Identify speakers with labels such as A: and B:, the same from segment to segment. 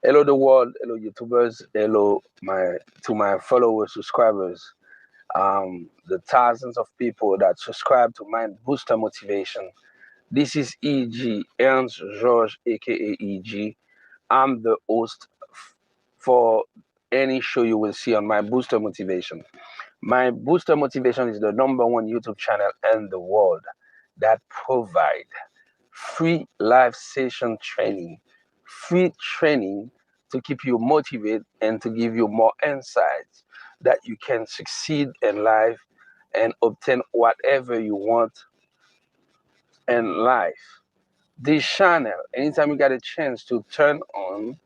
A: Hello the world, hello YouTubers, hello my followers, subscribers, the thousands of people that subscribe to my booster motivation. This is EG Ernst George, aka EG. I'm the host for any show you will see on my booster motivation. My booster motivation is the number one YouTube channel in the world that provide free live session training, free training to keep you motivated and to give you more insights that you can succeed in life and obtain whatever you want in life. This channel, anytime you get a chance to turn on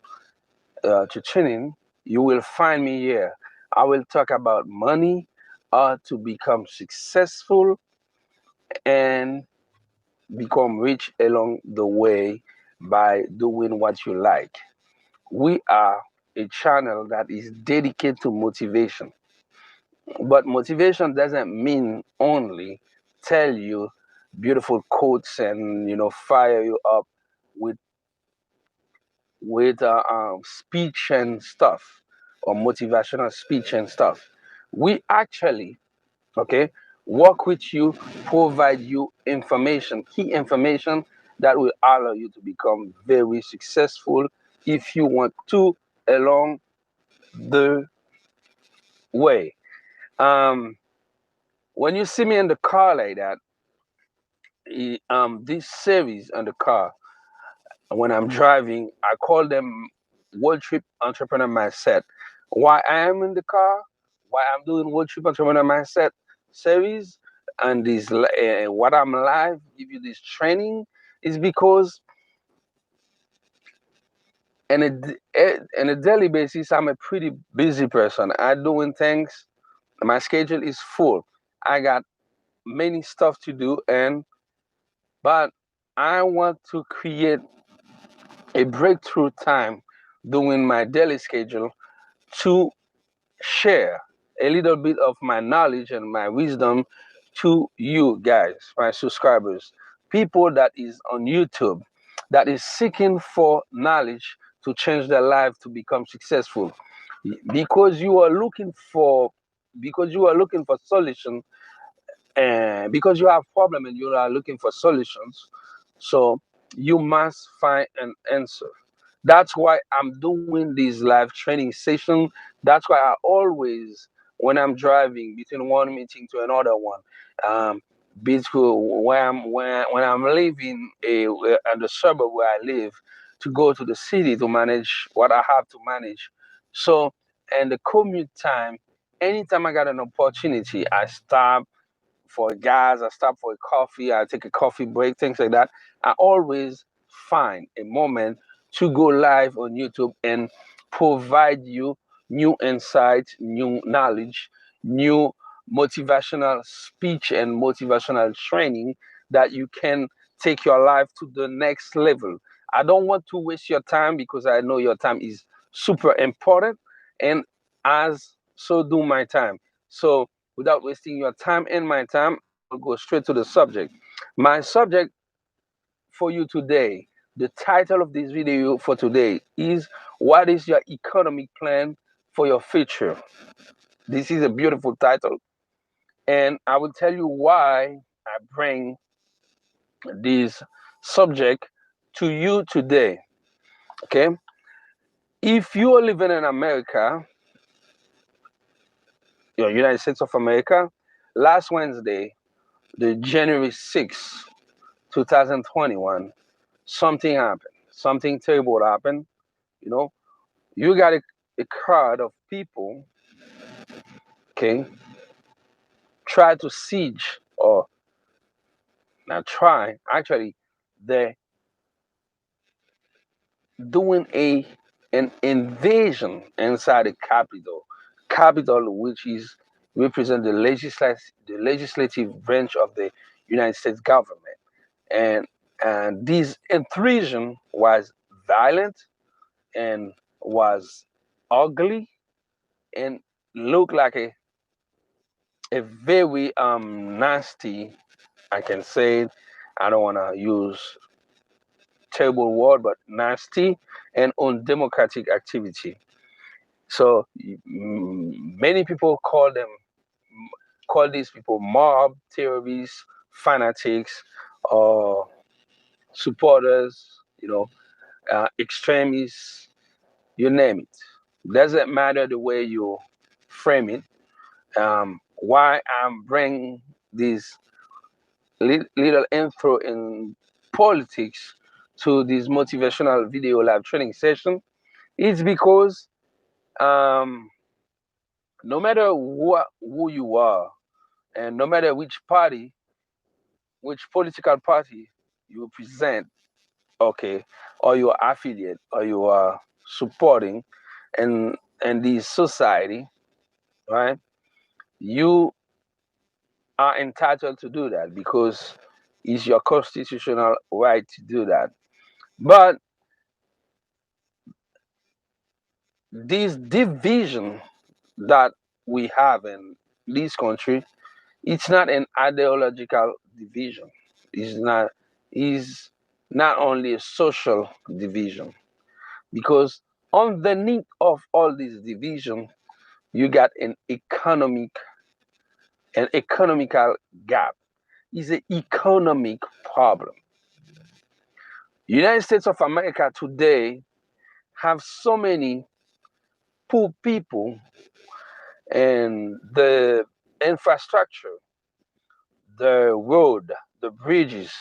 A: to tune in, you will find me here. I will talk about money, how to become successful and become rich along the way by doing what you like. We are a channel that is dedicated to motivation. But motivation doesn't mean only tell you beautiful quotes and fire you up with speech and stuff or motivational speech and stuff. We actually okay work with you, provide you information, key information that will allow you to become very successful if you want to along the way. um when you see me in the car like that, this series on the car, when I'm driving, I call them World Trip Entrepreneur Mindset. Why I am in the car, why I'm doing World Trip Entrepreneur Mindset series, and this what I'm live give you this training is because in a daily basis I'm a pretty busy person. I'm doing things. My schedule is full. I got many stuff to do, and but I want to create a breakthrough time during my daily schedule to share a little bit of my knowledge and my wisdom to you guys, my subscribers, people that is on YouTube that is seeking for knowledge to change their life to become successful. Because you are looking for solution, and because you have problem and you are looking for solutions, so you must find an answer. That's why I'm doing this live training session. That's why I always, when I'm driving between one meeting to another one, um between when I'm leaving in the suburb where I live to go to the city to manage what I have to manage. So, and the commute time, anytime I got an opportunity, I stop for gas, I stop for a coffee, I take a coffee break, things like that. I always find a moment to go live on YouTube and provide you new insights, new knowledge, new motivational speech and motivational training that you can take your life to the next level. I don't want to waste your time because I know your time is super important, and as so do my time. So without wasting your time and my time, I will go straight to the subject. My subject for you today, the title of this video for today is what is your economic plan for your future? This is a beautiful title, and I will tell you why I bring this subject to you today. Okay? If you are living in America, United States of America, last Wednesday, the January 6th, 2021, something happened. Something terrible happened. You know, you got a crowd of people, okay, try to siege or not try, actually, they're doing an invasion inside the Capitol, which is represent the legislative branch of the United States government. And this intrusion was violent and was ugly and looked like a very nasty, I can say it, I don't want to use terrible word, but nasty and undemocratic activity. So many people call these people mob terrorists, fanatics, or supporters, extremists, you name it. Doesn't matter the way you frame it. Why I'm bringing this little intro in politics to this motivational video live training session is because um, no matter who you are, and no matter which political party you present, okay, or you are affiliate, or you are supporting, in this society, right? You are entitled to do that because it's your constitutional right to do that. But this division that we have in this country, it's not an ideological division. It's not is not only a social division because underneath of all this division, you got an economical gap. It's an economic problem. United States of America today have so many poor people, and the infrastructure, the road, the bridges,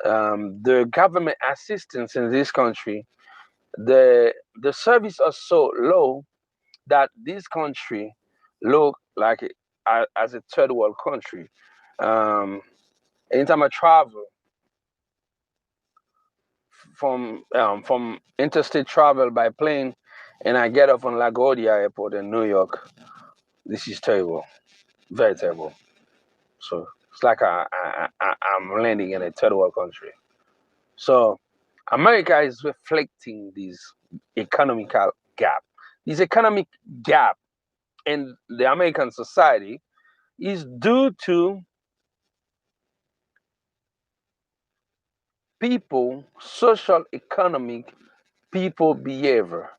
A: the government assistance in this country, the service are so low that this country look like as a third world country. Um, Anytime I travel from interstate travel by plane, and I get off on LaGuardia Airport in New York, this is terrible, very terrible. So it's like I'm landing in a third world country. So America is reflecting this economical gap. This economic gap in the American society is due to people, social, economic, people behavior.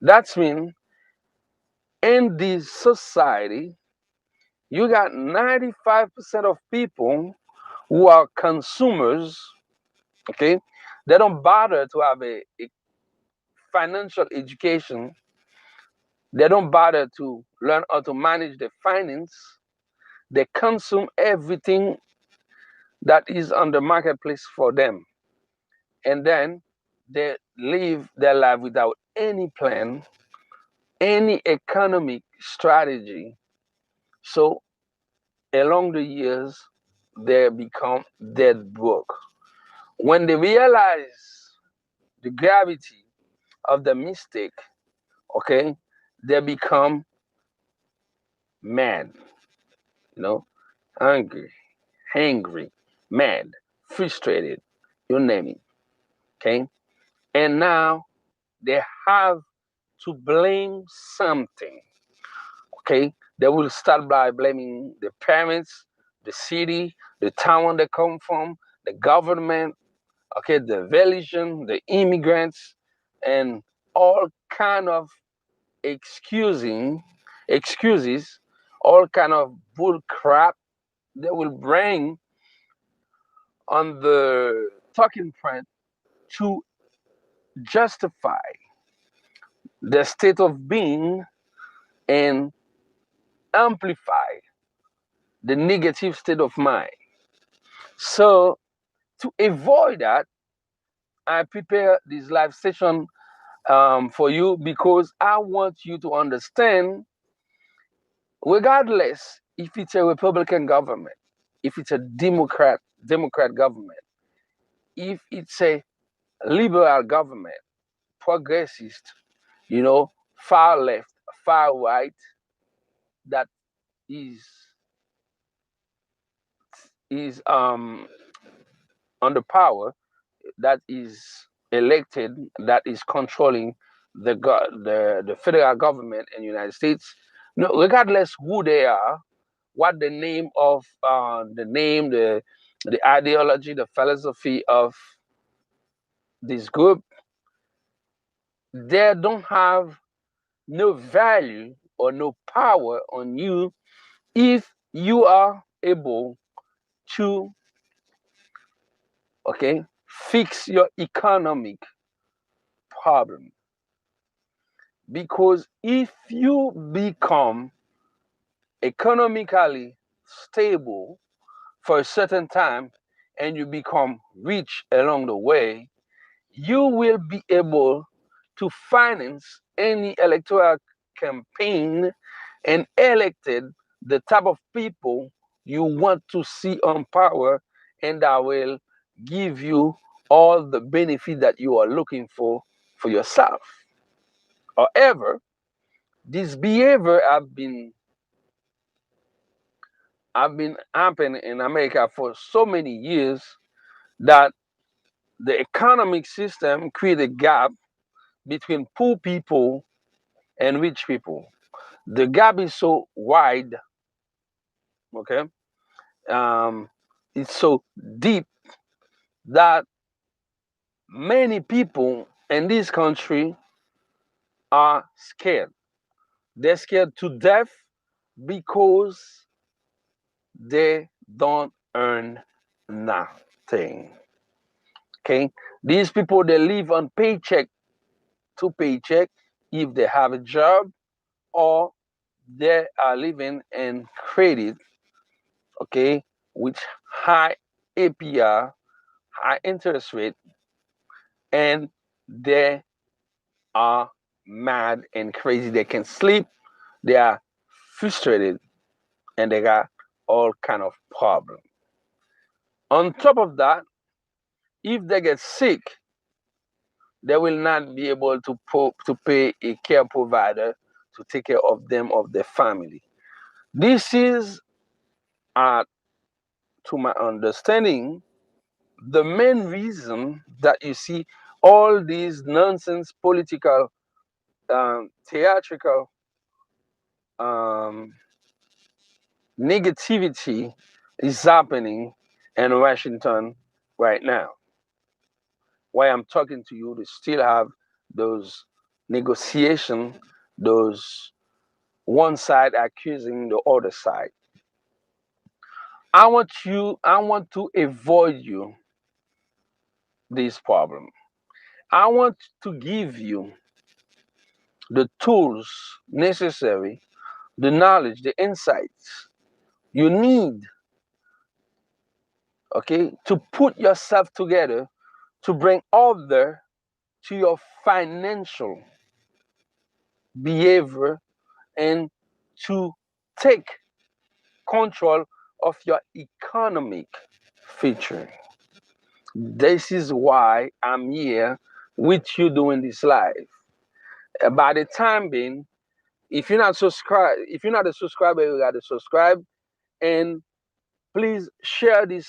A: That's mean in this society, you got 95% of people who are consumers, okay? They don't bother to have a financial education. They don't bother to learn how to manage their finance. They consume everything that is on the marketplace for them. And then they live their life without any plan, any economic strategy. So along the years, they become dead broke. When they realize the gravity of the mistake, okay, they become mad, you know, angry, hangry, mad, frustrated, you name it, okay? And now they have to blame something, okay? They will start by blaming the parents, the city, the town they come from, the government, okay, the religion, the immigrants, and all kind of excusing excuses, all kind of bull crap they will bring on the talking point to justify the state of being and amplify the negative state of mind. So to avoid that, I prepare this live session for you because I want you to understand, regardless if it's a Republican government, if it's a Democrat government, if it's a liberal government, progressist, far left, far right, that is is under power, that is elected, that is controlling the federal government in the United States. No, regardless who they are, what the name of the ideology, the philosophy of this group, they don't have no value or no power on you if you are able to, okay, fix your economic problem. Because if you become economically stable for a certain time and you become rich along the way, you will be able to finance any electoral campaign and elected the type of people you want to see on power, and that will give you all the benefit that you are looking for yourself. However, this behavior have been happening in America for so many years that the economic system create a gap between poor people and rich people. The gap is so wide, okay? Um, it's so deep that many people in this country are scared. They're scared to death because they don't earn nothing. Okay? These people, they live on paycheck to paycheck if they have a job, or they are living in credit, okay, with high APR, high interest rate, and they are mad and crazy. They can sleep, they are frustrated, and they got all kind of problems. On top of that, if they get sick, they will not be able to pay a care provider to take care of them, of their family. This is, uh, to my understanding, the main reason that you see all these nonsense political, theatrical, um, negativity is happening in Washington right now. While I'm talking to you, they still have those negotiation, those one side accusing the other side. I want to avoid you this problem. I want to give you the tools necessary, the knowledge, the insights you need, okay, to put yourself together to bring order to your financial behavior and to take control of your economic future. This is why I'm here with you doing this live. By the time being, if you're not a subscriber, you gotta subscribe, and please share this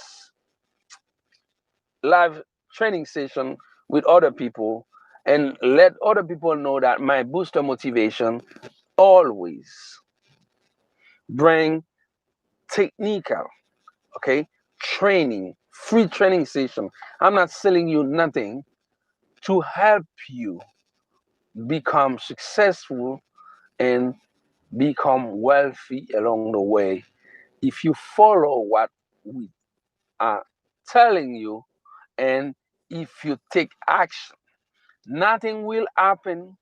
A: live training session with other people and let other people know that my booster motivation always bring technical, okay, training, free training session. I'm not selling you nothing, to help you become successful and become wealthy along the way. If you follow what we are telling you, and if you take action, nothing will happen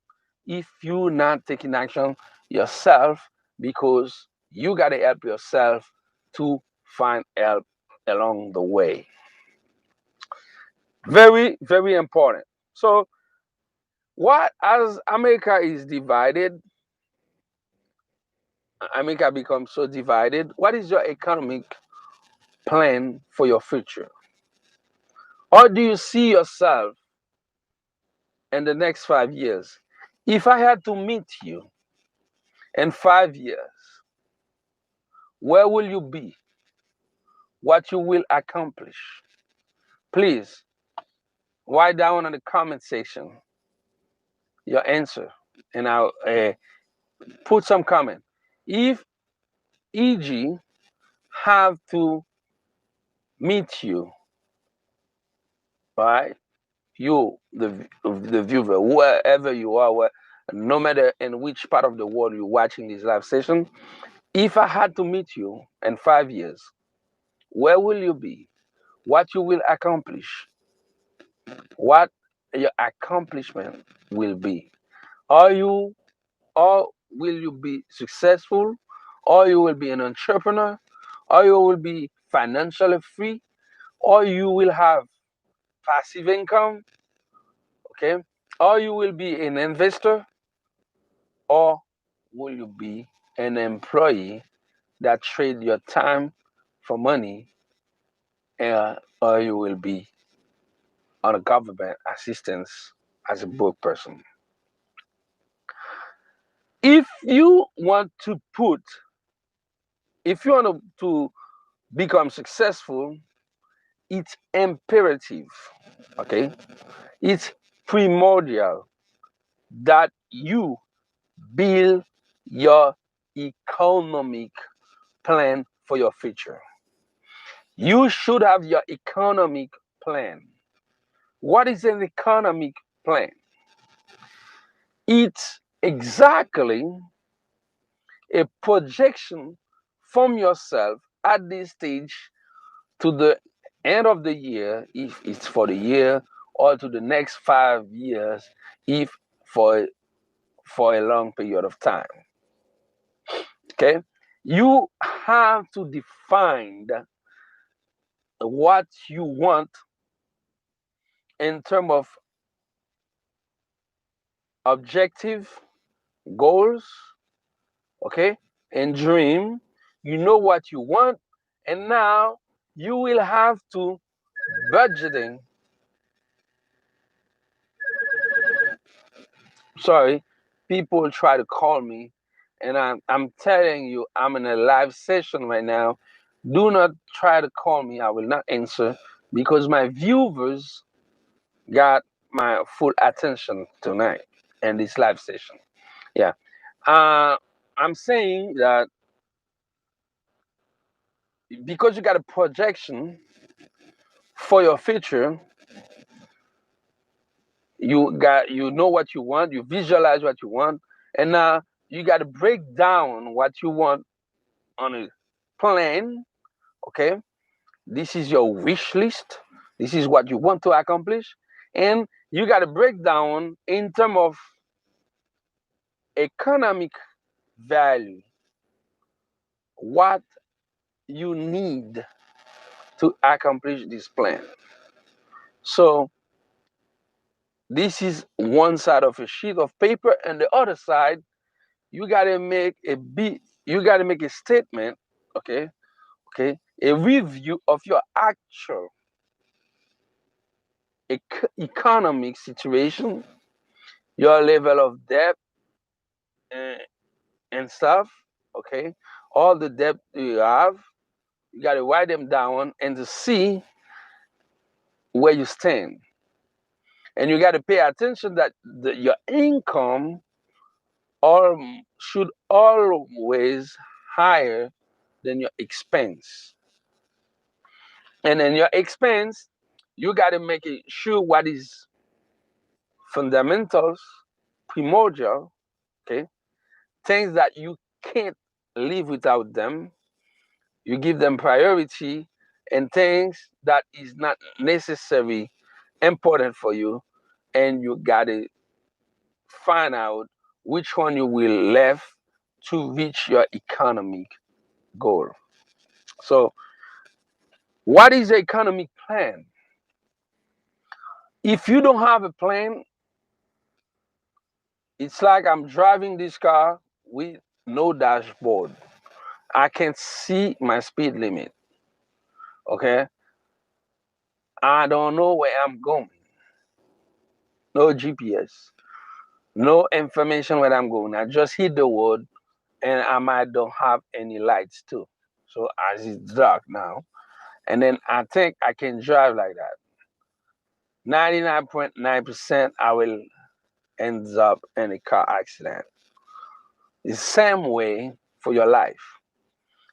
A: if you're not taking action yourself, because you got to help yourself to find help along the way. Very, very important. So, what as America is divided, America becomes so divided, what is your economic plan for your future? How do you see yourself in the next 5 years? If I had to meet you in 5 years, where will you be? What you will accomplish? Please write down in the comment section your answer, and I'll put some comment. If EG have to meet you, right? you, the viewer, wherever you are, no matter in which part of the world you're watching this live session, if I had to meet you in 5 years, where will you be? What you will accomplish? What your accomplishment will be? Are you, or will you be successful? Or you will be an entrepreneur? Or you will be financially free? Or you will have passive income? Okay? Or you will be an investor? Or will you be an employee that trade your time for money? Or you will be on a government assistance as a broke person. If you want to put, if you want to become successful, it's imperative, okay? It's primordial that you build your economic plan for your future. You should have your economic plan. What is an economic plan? It's exactly a projection from yourself at this stage to the end of the year, if it's for the year, or to the next 5 years, if for for a long period of time. Okay, you have to define what you want in terms of objective, goals, okay, and dream. You know what you want, and now you will have to budgeting. Sorry, people try to call me, and I'm telling you, I'm in a live session right now. Do not try to call me. I will not answer because my viewers got my full attention tonight in this live session. Yeah. Uh, I'm saying that because you got a projection for your future, you know what you want, you visualize what you want, and now you got to break down what you want on a plan. Okay, this is your wish list. This is what you want to accomplish, and you got to break down in terms of economic value what you need to accomplish this plan. So this is one side of a sheet of paper, and the other side you got to make a you got to make a statement. Okay, okay, a review of your actual economic situation, your level of debt, and, and stuff. Okay, all the debt you have, you got to write them down and to see where you stand. And you got to pay attention that your income all should always higher than your expense. And then your expense, you got to make it sure what is fundamentals, primordial, okay, things that you can't live without them. You give them priority, and things that is not necessarily important for you, and you got to find out which one you will left to reach your economic goal. So, what is the economic plan? If you don't have a plan, it's like I'm driving this car with no dashboard. I can see my speed limit. Okay. I don't know where I'm going. No GPS. No information where I'm going. I just hit the road and I might don't have any lights too. So as it's dark now. And then I think I can drive like that. 99.9% I will end up in a car accident. The same way for your life.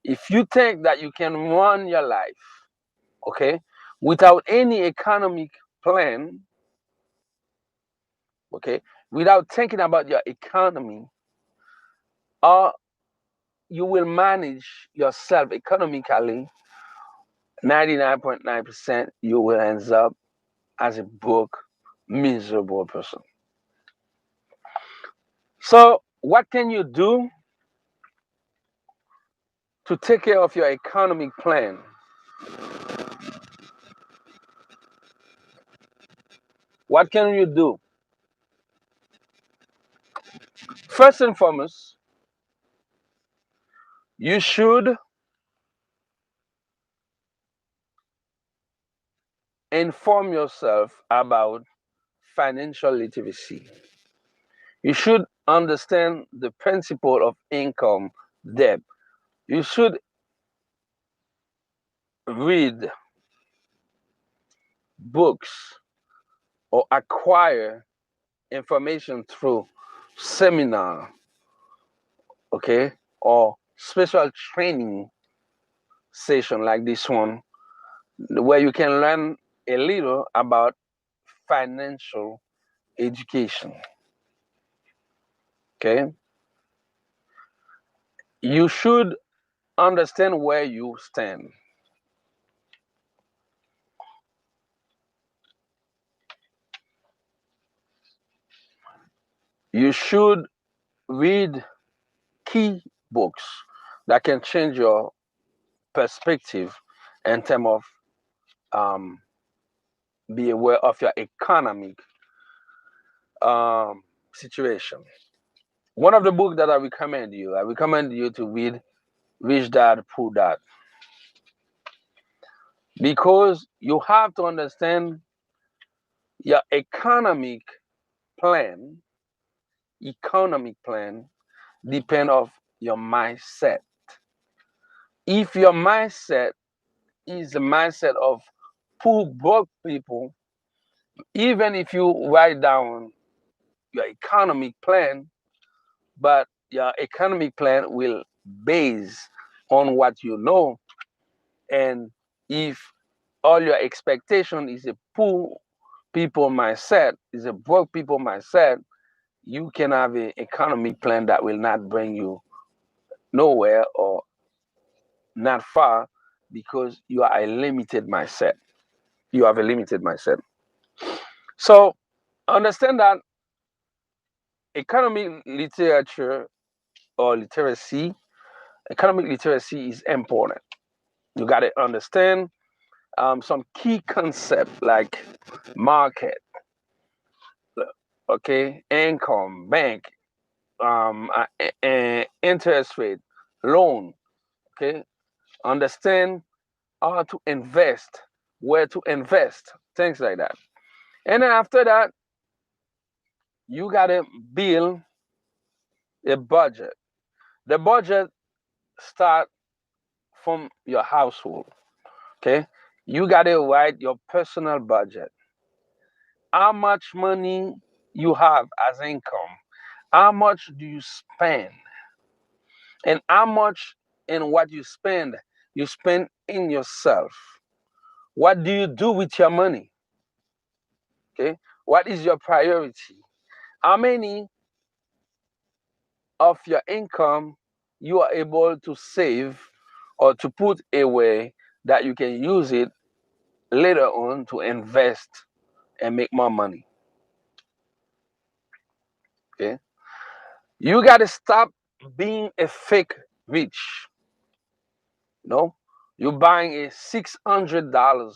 A: If you think that you can run your life, okay, without any economic plan, Okay, without thinking about your economy, or you will manage yourself economically, 99.9% you will end up as a broke, miserable person. So, what can you do to take care of your economic plan? What can you do? First and foremost, you should inform yourself about financial literacy. You should understand the principle of income debt. You should read books or acquire information through seminar, okay, or special training session like this one, where you can learn a little about financial education. Okay, you should understand where you stand. You should read key books that can change your perspective in terms of um, be aware of your economic situation. One of the books that I recommend you to read Rich Dad Poor Dad, because you have to understand your plan, economic plan depend of your mindset. If your mindset is the mindset of poor broke people, even if you write down your economic plan, but your economic plan will base on what you know. And if all your expectation is a poor people mindset, is a broke people mindset, you can have an economic plan that will not bring you nowhere or not far, because you are a limited mindset. You have a limited mindset. So understand that economic literature or literacy, economic literacy is important. You got to understand some key concepts like market, okay, income, bank, interest rate, loan, okay. Understand how to invest, where to invest, things like that. And then after that, you gotta build a budget. The budget start from your household. Okay, you gotta write your personal budget. How much money you have as income? How much do you spend? And how much in what you spend in yourself. What do you do with your money? Okay, what is your priority? How many of your income you are able to save or to put away that you can use it later on to invest and make more money? Okay, you got to stop being a fake rich. No, you're buying a $600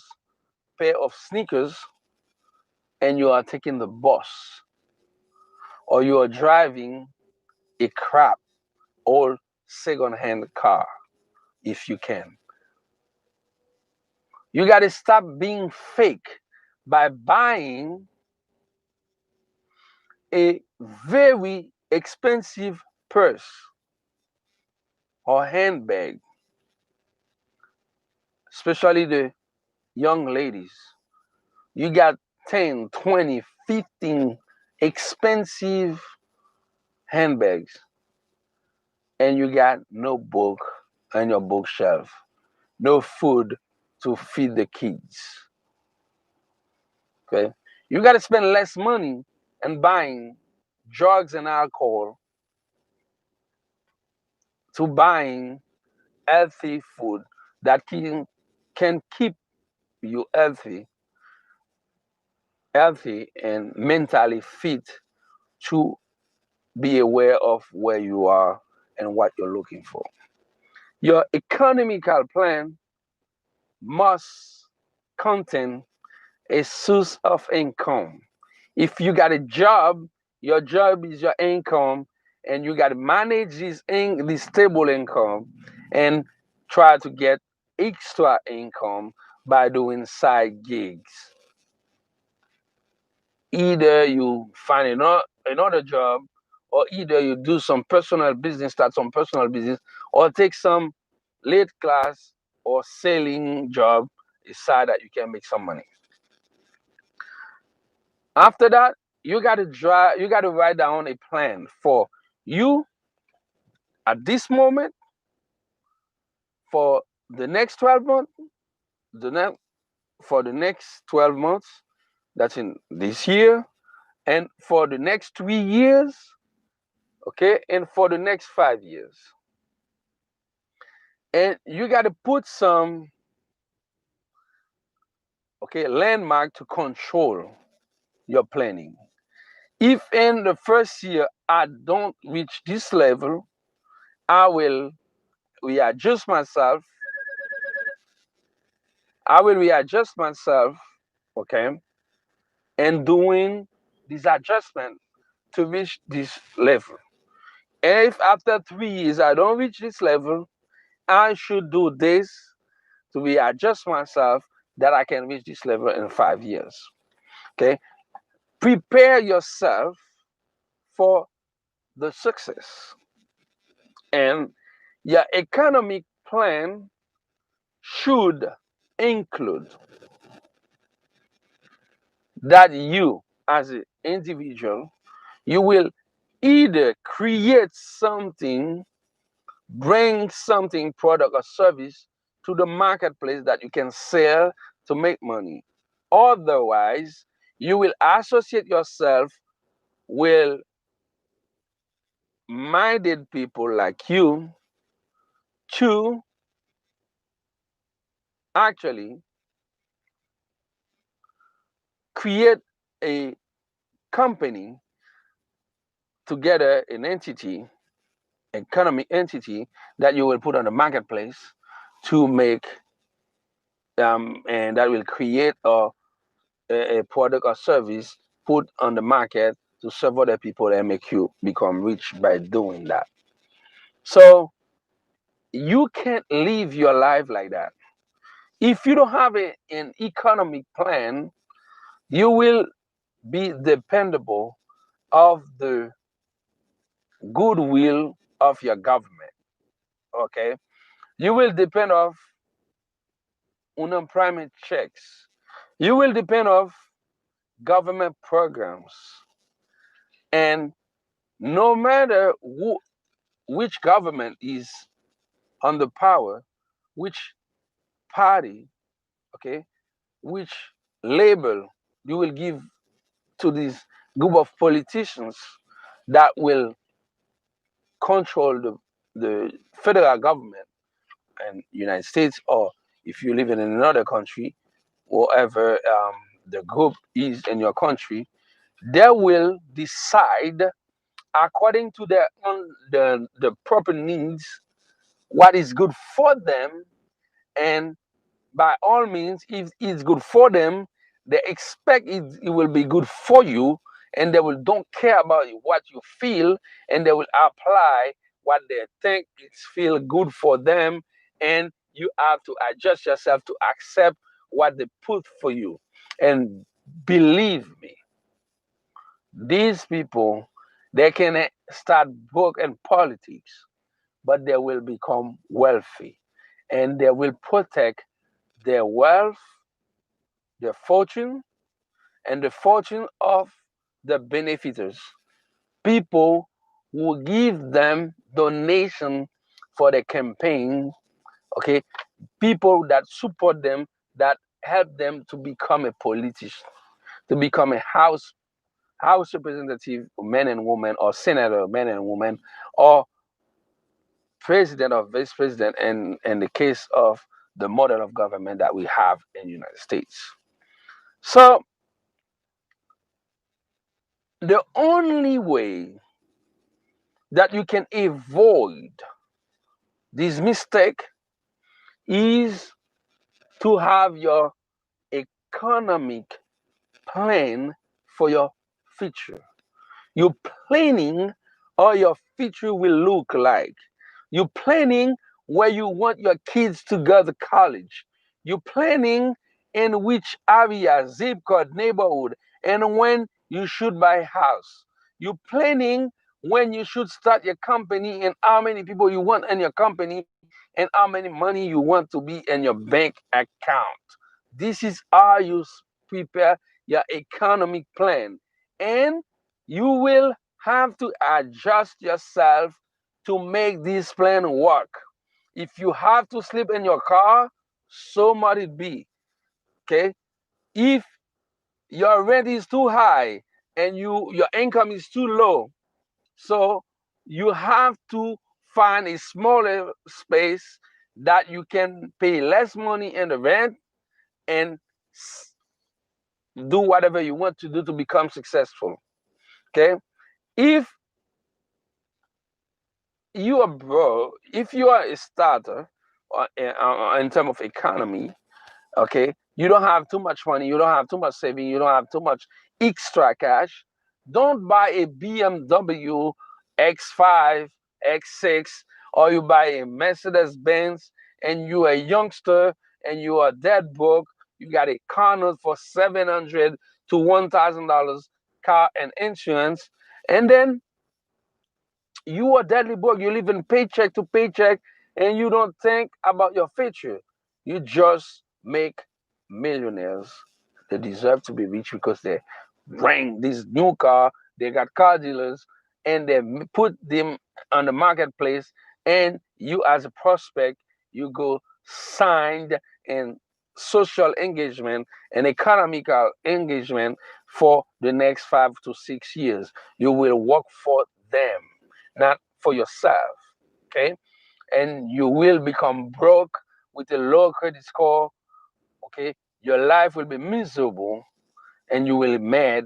A: pair of sneakers and you are taking the bus, or you are driving a crap old second-hand car if you can. You got to stop being fake by buying a very expensive purse or handbag, especially the young ladies. You got 10, 20, 15 expensive handbags, and you got no book on your bookshelf, no food to feed the kids. Okay, you got to spend less money and buying drugs and alcohol to buying healthy food that can keep you healthy and mentally fit to be aware of where you are and what you're looking for. Your economical plan must contain a source of income. If you got a job, your job is your income, and you got to manage this stable income and try to get extra income by doing side gigs. Either you find another job, or either you do some personal business, start some personal business, or take some late class or selling job aside that you can make some money. After that, you got to write down a plan for you at this moment, for the next 12 months, the next for the next 12 months, that's in this year, and for the next 3 years, okay, and for the next 5 years. And you got to put some, okay, landmark to control your planning. If in the first year I don't reach this level, I will readjust myself. I will readjust myself, okay, and doing this adjustment to reach this level. And if after 3 years I don't reach this level, I should do this to readjust myself that I can reach this level in 5 years. Okay, prepare yourself for the success, and your economic plan should include that you, as an individual, you will either create something, bring something, product or service to the marketplace that you can sell to make money. Otherwise, you will associate yourself with minded people like you to actually create a company together, an entity, economic entity that you will put on the marketplace to make and that will create a product or service put on the market to serve other people and make you become rich by doing that. So you can't live your life like that. If you don't have an economic plan, you will be dependable of the goodwill of your government. Okay, you will depend of unemployment checks. You will depend of government programs, and no matter which government is on the power, which party, okay, which label you will give to this group of politicians that will control the federal government and United States, or if you live in another country, whatever the group is in your country, they will decide according to their own the proper needs what is good for them. And by all means, if it's good for them, they expect it will be good for you, and they will don't care about what you feel, and they will apply what they think is feel good for them, and you have to adjust yourself to accept what they put for you. And believe me, these people, they can start broke in politics, but they will become wealthy, and they will protect their wealth, their fortune, and the fortune of the benefiters, people who give them donation for the campaign, okay, people that support them, that help them to become a politician, to become a house House representative men and women, or senator men and women, or president or vice president in the case of the model of government that we have in the United States. So the only way that you can avoid this mistake is to have your economic plan for your future. You're planning how your future will look like. You're planning where you want your kids to go to college. You're planning in which area, zip code, neighborhood, and when you should buy a house. You're planning when you should start your company and how many people you want in your company and how many money you want to be in your bank account. This is how you prepare your economic plan. And you will have to adjust yourself to make this plan work. If you have to sleep in your car, so might it be. Okay? If your rent is too high and your income is too low, so you have to find a smaller space that you can pay less money in the rent and do whatever you want to do to become successful. Okay? If you are bro, if you are a starter in terms of economy, okay, you don't have too much money, you don't have too much saving, you don't have too much extra cash, don't buy a BMW X5, X6, or you buy a Mercedes Benz and you're a youngster and you are dead broke. You got a car note for $700 to $1,000 car and insurance, and then you are deadly broke. You live in paycheck to paycheck and you don't think about your future. You just make millionaires. They deserve to be rich because they bring this new car, they got car dealers, and they put them on the marketplace. And you, as a prospect, you go signed in social engagement and economical engagement for the next 5 to 6 years. You will work for them, not for yourself. Okay? And you will become broke with a low credit score. Okay? Your life will be miserable and you will be mad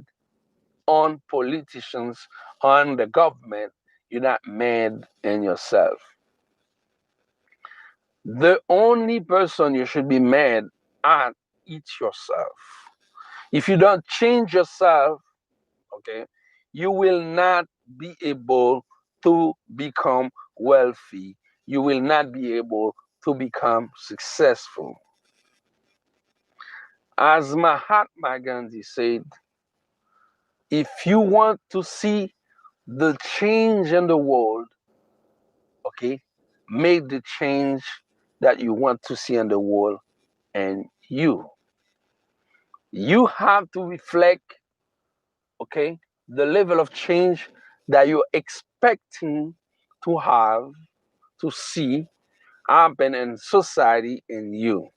A: on politicians, on the government. You're not mad in yourself. The only person you should be mad at is yourself. If you don't change yourself, okay, you will not be able to become wealthy. You will not be able to become successful. As Mahatma Gandhi said, if you want to see the change in the world, okay, make the change that you want to see in the world and you have to reflect, okay, the level of change that you're expecting to have, to see happen in society in you.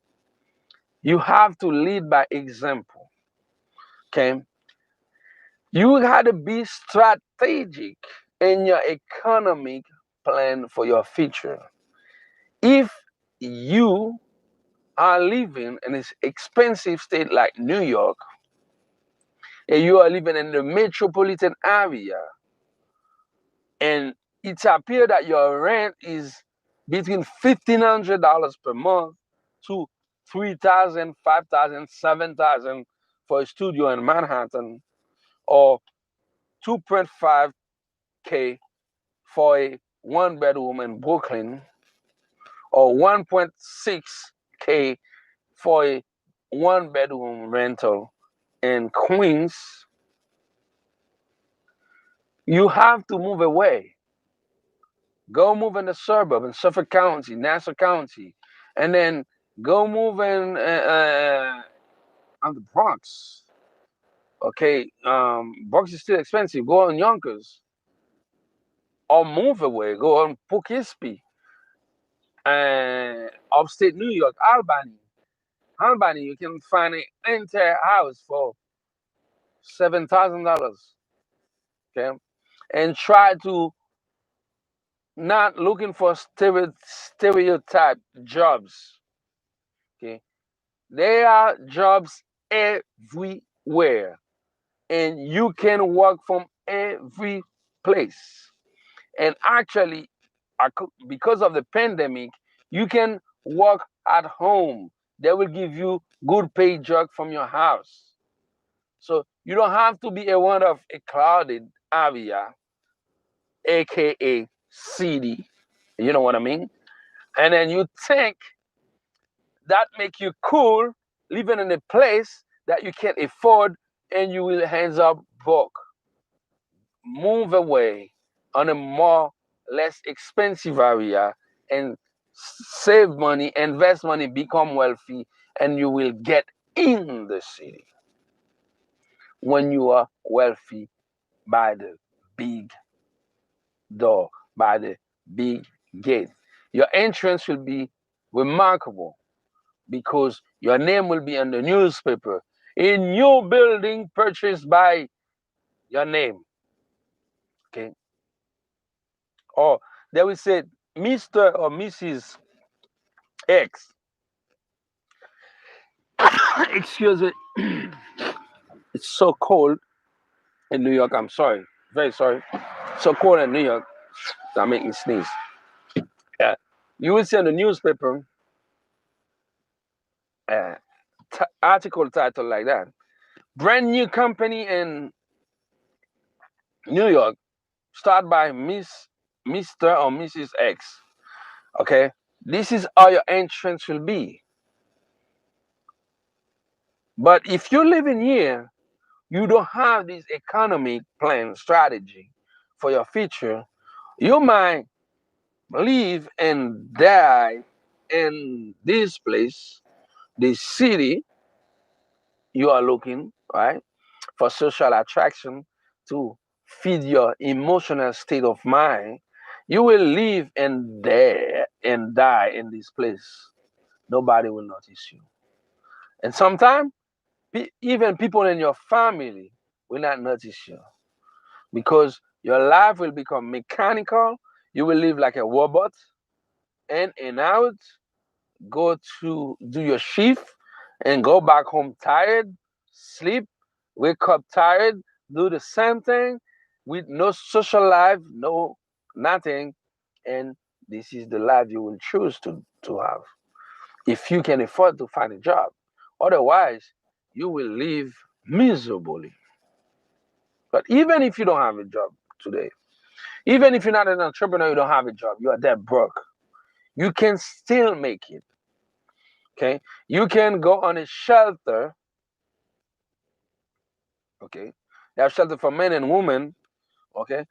A: You have to lead by example. Okay. You got to be strategic in your economic plan for your future. If you are living in this expensive state like New York, and you are living in the metropolitan area, and it appears that your rent is between $1,500 per month to 3,000, 5,000, 7,000 for a studio in Manhattan, or 2.5K for a one bedroom in Brooklyn, or 1.6K for a one bedroom rental in Queens, you have to move away. Go move in the suburb in Suffolk County, Nassau County, and then go move in on the Bronx. Okay, Bronx is still expensive. Go on Yonkers, or move away. Go on Poughkeepsie, and upstate New York, Albany. Albany, you can find an entire house for $7,000. Okay, and try to not looking for stereotype jobs. Okay, there are jobs everywhere, and you can work from every place. And actually, because of the pandemic, you can work at home. They will give you good paid job from your house. So you don't have to be a one of a crowded area, aka city. You know what I mean? And then you think that make you cool living in a place that you can't afford, and you will hands up broke. Move away on a more less expensive area and save money, invest money, become wealthy, and you will get in the city when you are wealthy by the big door, by the big gate. Your entrance will be remarkable because your name will be in the newspaper. A new building purchased by your name. Okay. Or they will say Mr. or Mrs. X. Excuse me. It's so cold in New York. I'm sorry. Very sorry. So cold in New York that make me sneeze. Yeah. You will see on the newspaper uh, article title like that. Brand new company in New York, start by Mr. or Mrs. X. Okay. This is how your entrance will be. But if you're living here, you don't have this economic plan strategy for your future, you might live and die in this place, this city you are looking, right, for social attraction to feed your emotional state of mind. You will live and there and die in this place. Nobody will notice you. And sometimes even people in your family will not notice you because your life will become mechanical. You will live like a robot, in and out, go to do your shift and go back home tired, sleep, wake up tired, do the same thing with no social life, no nothing. And this is the life you will choose to have if you can afford to find a job. Otherwise, you will live miserably. But even if you don't have a job today, even if you're not an entrepreneur, you don't have a job, you are that broke, you can still make it. Okay, you can go on a shelter. Okay, they have shelter for men and women. Okay,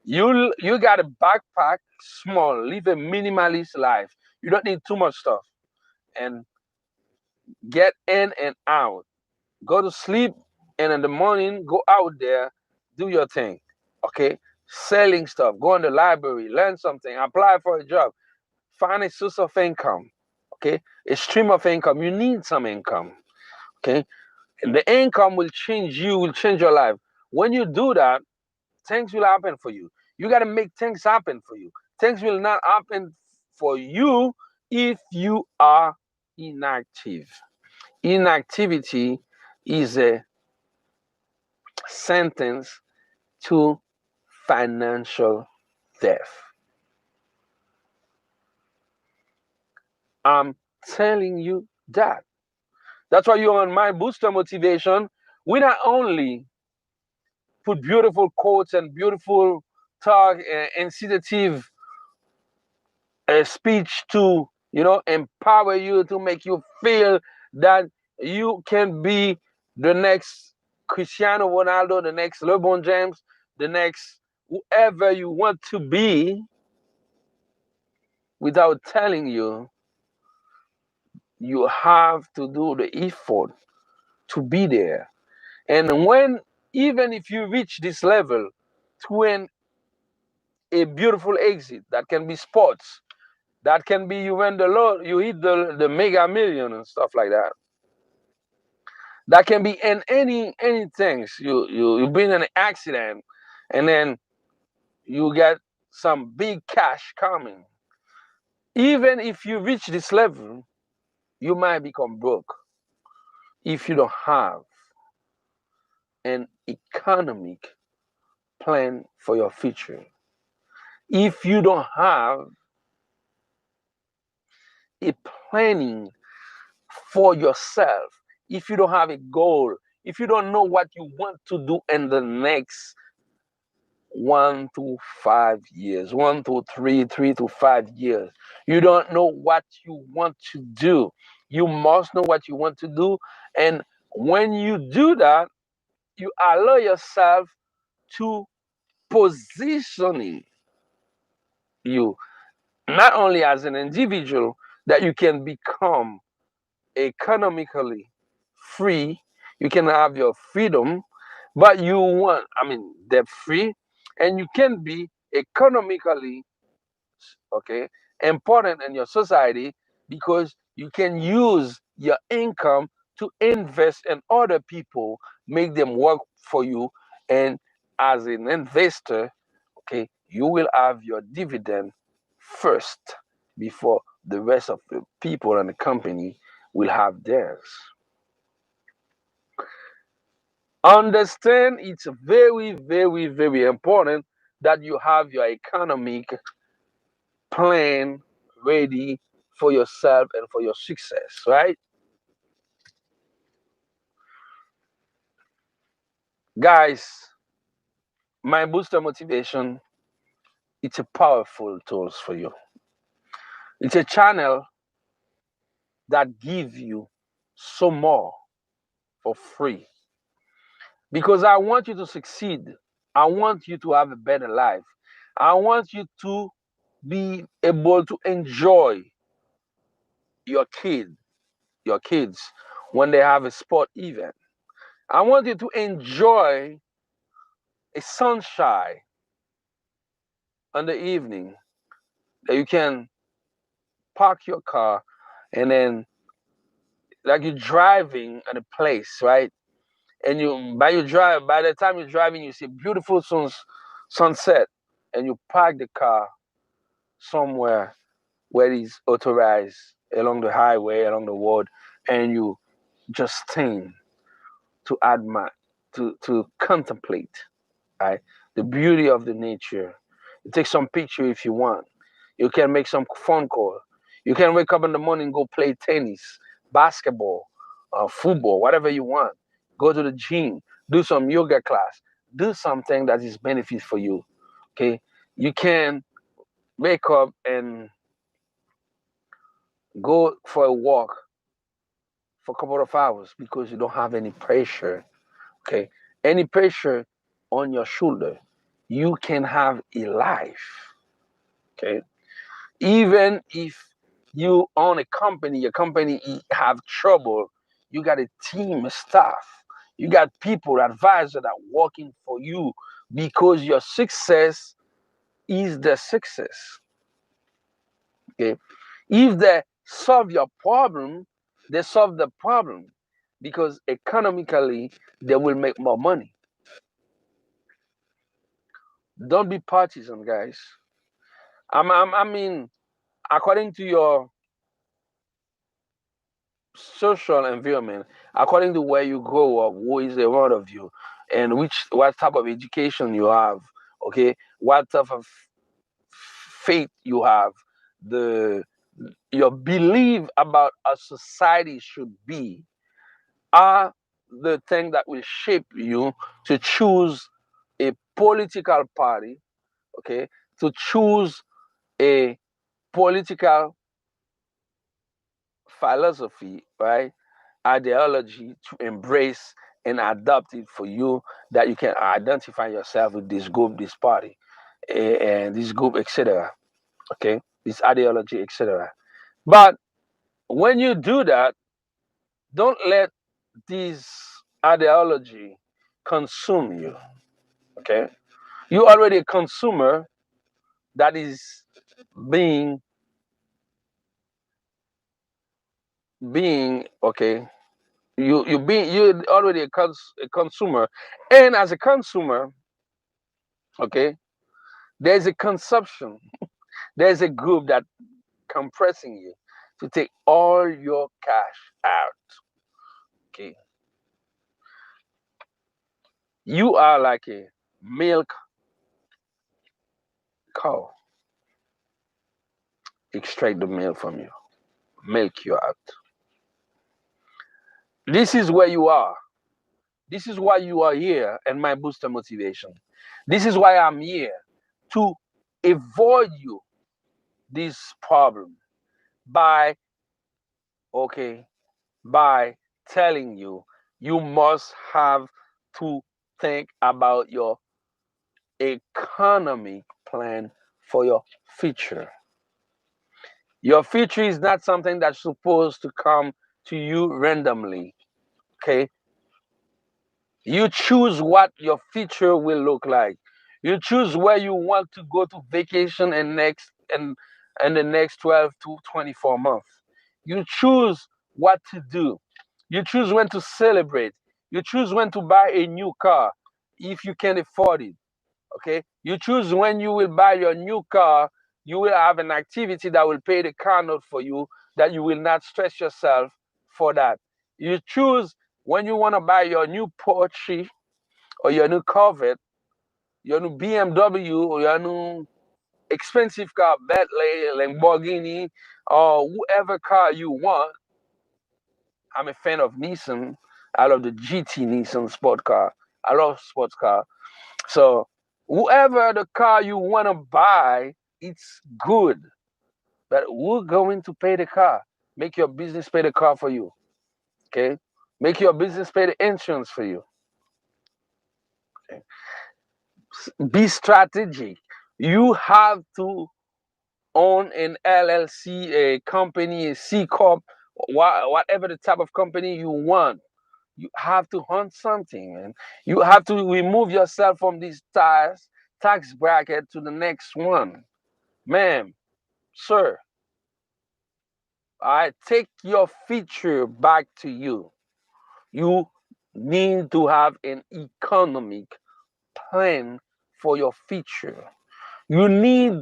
A: you got a backpack, small, live a minimalist life. You don't need too much stuff, and get in and out. Go to sleep, and in the morning, go out there, do your thing. Okay, selling stuff, go in the library, learn something, apply for a job, find a source of income. Okay, a stream of income. You need some income. Okay, and the income will change you, will change your life. When you do that, things will happen for you. You got to make things happen for you. Things will not happen for you if you are inactive. Inactivity is a sentence to financial death. I'm telling you that. That's why you're on my booster motivation. We not only put beautiful quotes and beautiful talk, incitative speech to empower you, to make you feel that you can be the next Cristiano Ronaldo, the next LeBron James, the next whoever you want to be, without telling you you have to do the effort to be there. And when, even if you reach this level, to a beautiful exit that can be sports, that can be you win the lot, you hit the mega million and stuff like that. That can be in any things. You've been in an accident and then you get some big cash coming. Even if you reach this level, you might become broke if you don't have an economic plan for your future. If you don't have a planning for yourself, if you don't have a goal, if you don't know what you want to do in the next 1 to 5 years, 1 to 3, 3 to 5 years, you don't know what you want to do. You must know what you want to do. And when you do that, you allow yourself to positioning you not only as an individual that you can become economically free, you can have your freedom, but you want, I mean, debt free, and you can be economically, okay, important in your society because you can use your income to invest in other people, make them work for you, and as an investor, okay, you will have your dividend first before the rest of the people and the company will have theirs. Understand it's very, very, very important that you have your economic plan ready for yourself and for your success, right? Guys, my booster motivation, it's a powerful tools for you. It's a channel that gives you so more for free because I want you to succeed. I want you to have a better life. I want you to be able to enjoy your kid, your kids when they have a sport event. I want you to enjoy a sunshine on the evening that you can park your car and then like you're driving at a place, right? And by the time you're driving, you see beautiful sunset, and you park the car somewhere where it's authorized along the highway, along the road, and you just stand to admire, to contemplate, right? The beauty of the nature. You take some picture if you want. You can make some phone call. You can wake up in the morning, go play tennis, basketball, football, whatever you want. Go to the gym, do some yoga class, do something that is benefit for you. Okay, you can wake up and go for a walk for a couple of hours because you don't have any pressure. Okay, any pressure on your shoulder, you can have a life. Okay, even if you own a company, your company have trouble, you got a team of staff, you got people, advisors that are working for you because your success is the success. Okay, if they solve your problem, they solve the problem because economically they will make more money. Don't be partisan, guys. I mean, according to your social environment, according to where you grow up, who is around of you, and what type of education you have, okay, what type of faith you have, the your belief about a society should be are the thing that will shape you to choose a political party, okay, to choose a political philosophy, right? Ideology to embrace and adopt it for you that you can identify yourself with this group, this party, and this group, etc. Okay, this ideology, etc. But when you do that, don't let this ideology consume you. Okay, you're already a consumer that is being being okay. You're already a consumer, and as a consumer, Okay, there's a consumption. There's a group that compressing you to take all your cash out. Okay, you are like a milk cow. Extract the milk from you, milk you out. This is where you are. This is why you are here and my booster motivation. This is why I'm here to avoid you this problem by, okay, by telling you you must have to think about your economic plan for your future. Your future is not something that's supposed to come to you randomly. Okay, you choose what your future will look like. You choose where you want to go to vacation and the next 12 to 24 months. You choose what to do. You choose when to celebrate. You choose when to buy a new car if you can afford it. Okay? You choose when you will buy your new car, you will have an activity that will pay the car note for you, that you will not stress yourself for that. You choose when you want to buy your new Porsche or your new Corvette, your new BMW or your new expensive car, Bentley, Lamborghini, or whoever car you want. I'm a fan of Nissan. I love the GT Nissan sport car. I love sports car. So whoever the car you want to buy, it's good. But who's going to pay the car? Make your business pay the car for you. Okay? Make your business pay the insurance for you. Okay? Be strategic. You have to own an LLC, a company, a C Corp, whatever the type of company you want. You have to hunt something, and you have to remove yourself from this tax bracket to the next one. Ma'am, sir, I take your future back to you. You need to have an economic plan for your future. You need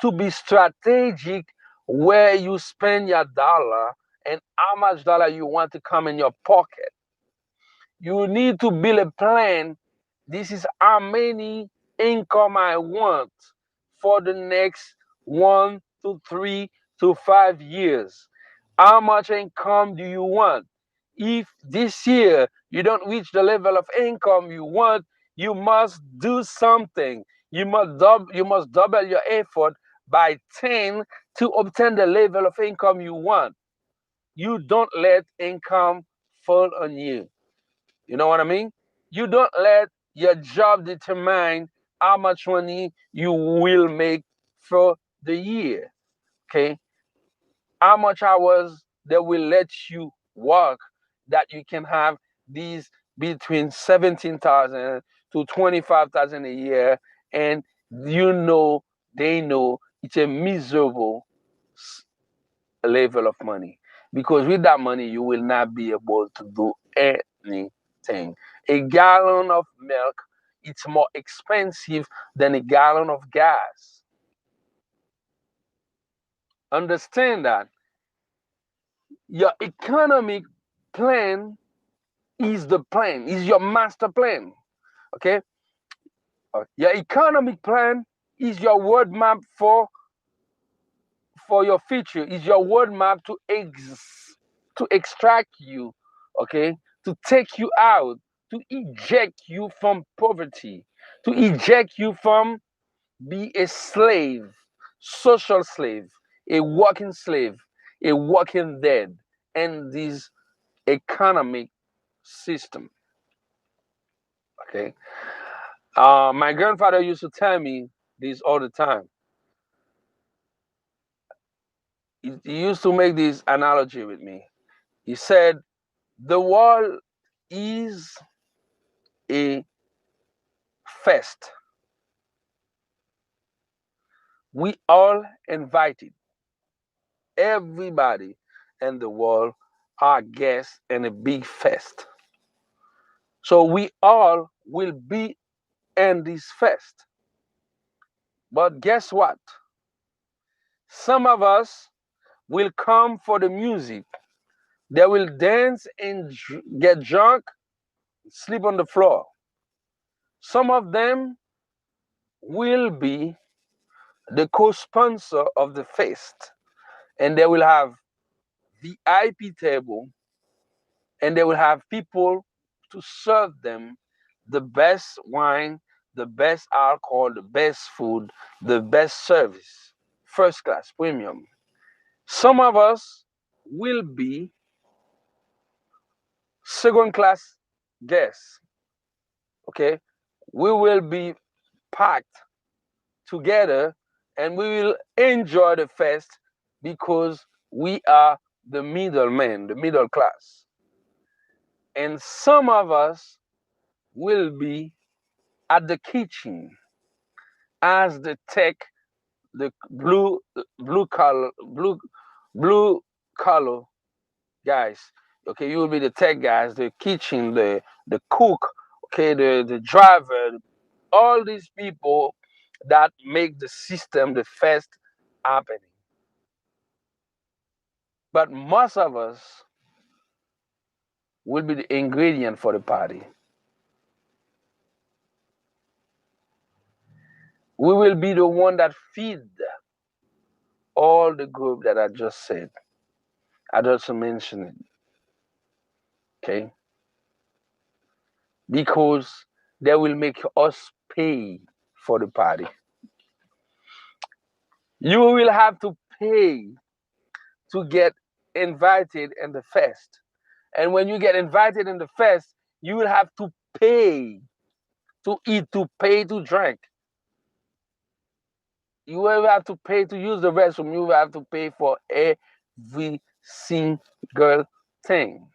A: to be strategic where you spend your dollar and how much dollar you want to come in your pocket. You need to build a plan. This is how many income I want for the next 1 to 3 to 5 years. How much income do you want? If this year you don't reach the level of income you want, you must do something. You must double your effort by 10 to obtain the level of income you want. You don't let income fall on you. You know what I mean? You don't let your job determine how much money you will make for the year. Okay? How much hours they will let you work that you can have these between 17,000 to 25,000 a year, and you know they know it's a miserable level of money, because with that money you will not be able to do anything. A gallon of milk, it's more expensive than a gallon of gas. Understand that your economic plan is the plan, is your master plan. Okay, your economic plan is your roadmap for your future, is your roadmap to extract you, okay, to take you out, to eject you from poverty, to eject you from be a slave, social slave, a working slave, a working dead, and this economic system. Okay, my grandfather used to tell me this all the time. He used to make this analogy with me. He said, the world is a fest. We all invited. Everybody in the world are guests in a big fest. So we all will be in this fest. But guess what? Some of us will come for the music. They will dance and get drunk, sleep on the floor. Some of them will be the co-sponsor of the feast, and they will have VIP table, and they will have people to serve them the best wine, the best alcohol, the best food, the best service, first class, premium. Some of us will be second class guests. Okay, we will be packed together and we will enjoy the fest because we are the middlemen, the middle class. And some of us will be at the kitchen as the tech, the blue collar guys. Okay, you will be the tech guys, the kitchen, the cook, okay, the driver, all these people that make the system, the fest happening. But most of us will be the ingredient for the party. We will be the one that feed all the group that I just said. I just mentioned it. Okay, because they will make us pay for the party. You will have to pay to get invited in the fest. And when you get invited in the fest, you will have to pay to eat, to pay to drink. You will have to pay to use the restroom. You will have to pay for every single thing.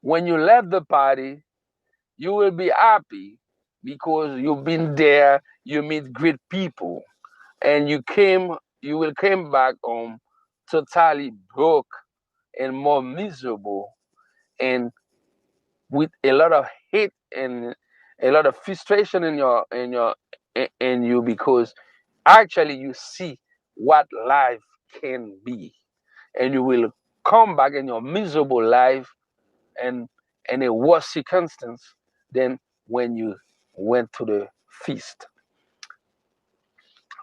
A: When you left the party, you will be happy because you've been there, you meet great people, and you will come back home totally broke and more miserable and with a lot of hate and a lot of frustration in you because actually you see what life can be, and you will come back in your miserable life and in a worse circumstance than when you went to the feast.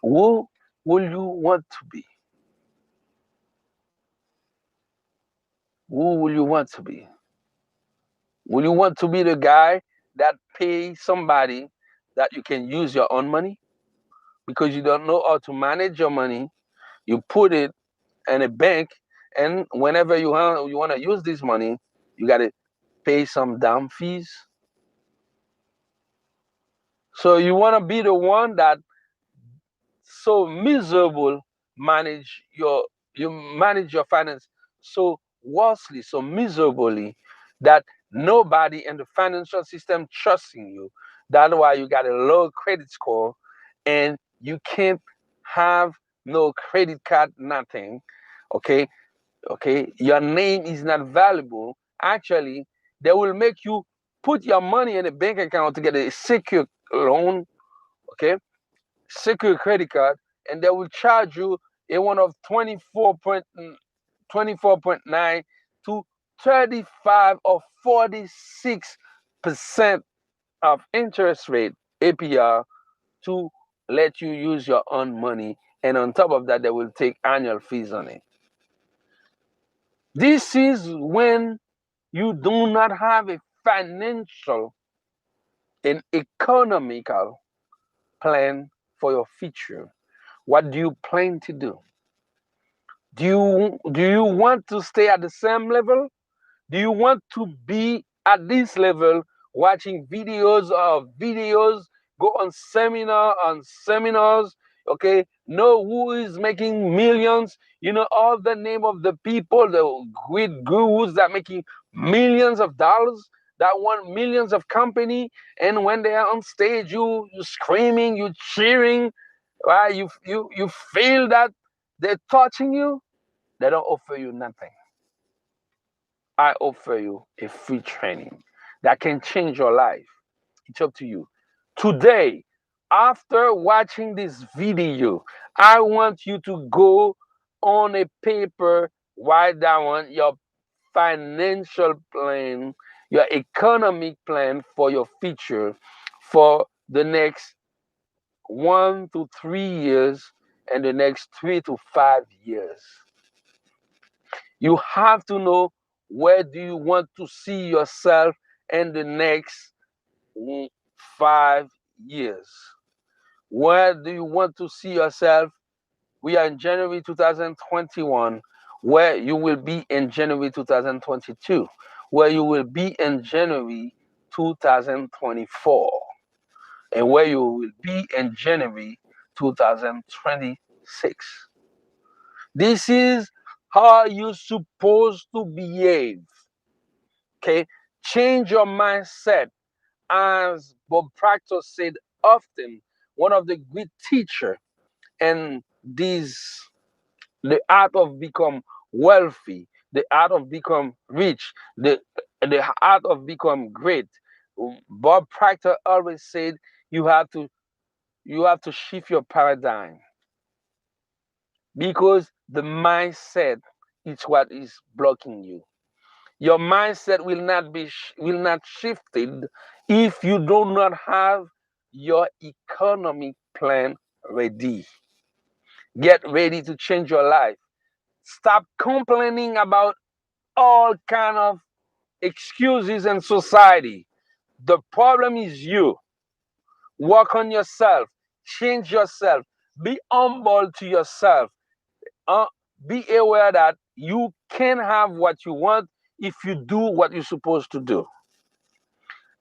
A: Who will you want to be? Who will you want to be? Will you want to be the guy that pay somebody that you can use your own money because you don't know how to manage your money? You put it in a bank, and whenever you want to use this money, you got to pay some down fees. So you want to be the one that so miserable manage your you manage your finance so worstly, so miserably that nobody in the financial system trusting you. That's why you got a low credit score and you can't have no credit card, nothing. Okay, okay, your name is not valuable. Actually, they will make you put your money in a bank account to get a secure loan, okay, secure credit card, and they will charge you a one of 24.9 to 35 or 46% of interest rate APR to let you use your own money. And on top of that, they will take annual fees on it. This is when you do not have a financial and economical plan for your future. What do you plan to do? Do you want to stay at the same level? Do you want to be at this level watching videos, go on seminars, okay? Know who is making millions, all the name of the people, the great gurus that making millions of dollars, that want millions of company, and when they are on stage, you screaming, you cheering, right? You feel that they're touching you, they don't offer you nothing. I offer you a free training that can change your life. It's up to you. Today, After watching this video, I want you to go on a paper, write down your financial plan, your economic plan for your future for the next 1 to 3 years and the next 3 to 5 years. You have to know where do you want to see yourself in the next 5 years. Where do you want to see yourself? We are in January 2021, where you will be in January 2022, where you will be in January 2024, and where you will be in January 2026. This is how you're supposed to behave. Okay? Change your mindset. As Bob Proctor said often, one of the great teachers, and this the art of become wealthy, the art of become rich, the art of become great. Bob Proctor always said you have to shift your paradigm, because the mindset is what is blocking you. Your mindset will not shifted if you do not have your economic plan ready. Get ready to change your life. Stop complaining about all kind of excuses in society. The problem is you. Work on yourself. Change yourself. Be humble to yourself. Uh, be aware that you can have what you want if you do what you're supposed to do.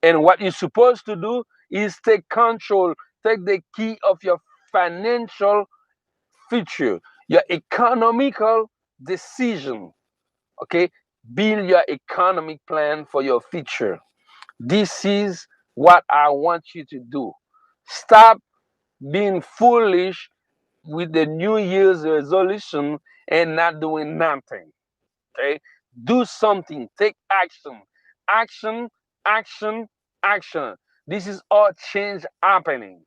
A: And what you're supposed to do is take control, take the key of your financial future, your economical decision. Okay? Build your economic plan for your future. This is what I want you to do. Stop being foolish with the New Year's resolution and not doing nothing. Okay? Do something. Take action. Action, action, action. This is all change happening.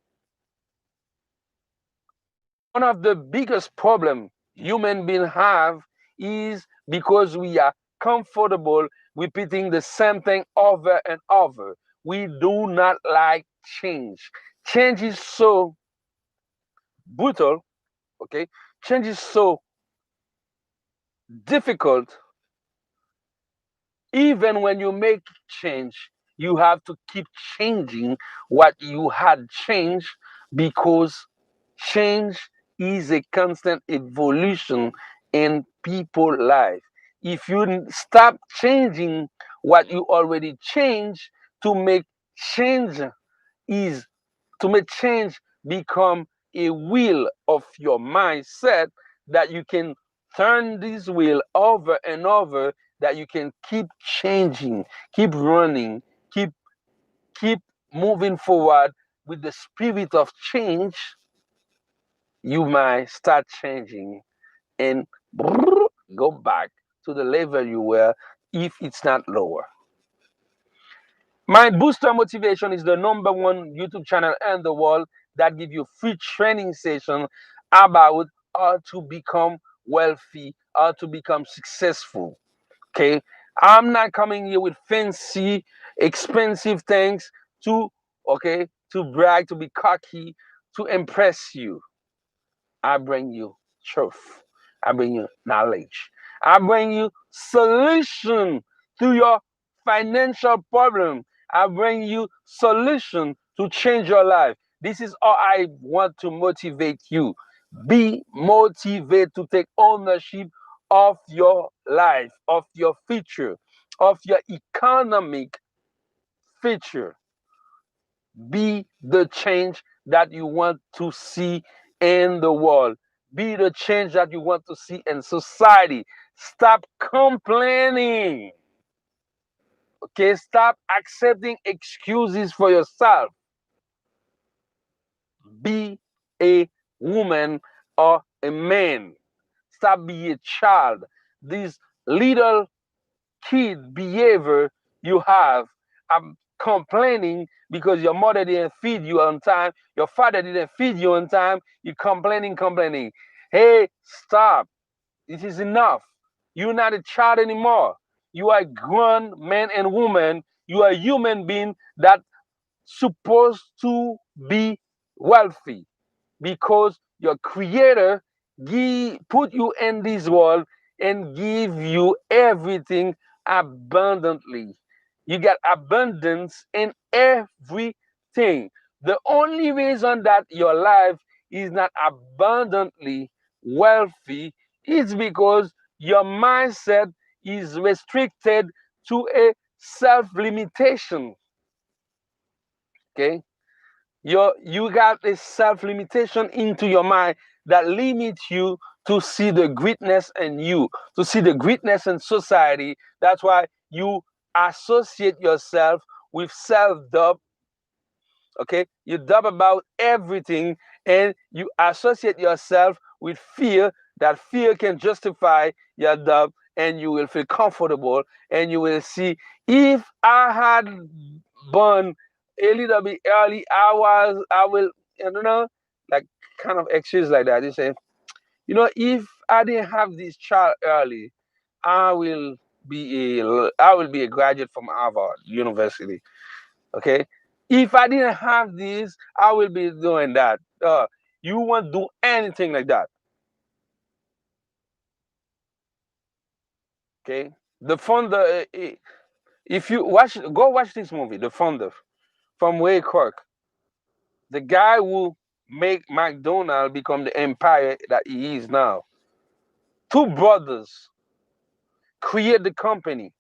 A: One of the biggest problem human beings have is because we are comfortable repeating the same thing over and over. We do not like change. Change is so brutal, okay? Change is so difficult. Even when you make change, you have to keep changing what you had changed, because change is a constant evolution in people's life. If you stop changing what you already changed, to make change is to make change become a wheel of your mindset, that you can turn this wheel over and over, that you can keep changing, keep running, keep moving forward with the spirit of change. You might start changing and go back to the level you were, if it's not lower. Mind Booster Motivation is the #1 YouTube channel in the world that give you free training session about how to become wealthy, how to become successful. Okay, I'm not coming here with fancy, expensive things to to brag, to be cocky, to impress you. I bring you truth. I bring you knowledge. I bring you solution to your financial problem. I bring you solution to change your life. This is how I want to motivate you. Be motivated to take ownership of your life, of your future, of your economic future. Be the change that you want to see in the world. Be the change that you want to see in society. Stop complaining. Okay, stop accepting excuses for yourself. Be a woman or a man. Stop being a child. This little kid behavior you have, complaining because your mother didn't feed you on time, your father didn't feed you on time, you complaining. Hey, stop. This is enough. You're not a child anymore. You are a grown man and woman. You are a human being that supposed to be wealthy because your creator put you in this world and give you everything abundantly. You got abundance in everything. The only reason that your life is not abundantly wealthy is because your mindset is restricted to a self limitation. Okay, you got a self limitation into your mind that limits you to see the greatness in you, to see the greatness in society. That's why you associate yourself with self doubt. Okay, you doubt about everything, and you associate yourself with fear. That fear can justify your doubt, and you will feel comfortable, and you will see, if I had born a little bit early, I will, like, kind of excuse like that. You say, if I didn't have this child early, I will I will be a graduate from Harvard University. Okay, if I didn't have this, I will be doing that. You won't do anything like that. Okay, the founder. If you go watch this movie, The Founder, from Ray Kroc, the guy who make McDonald become the empire that he is now. Two brothers create the company,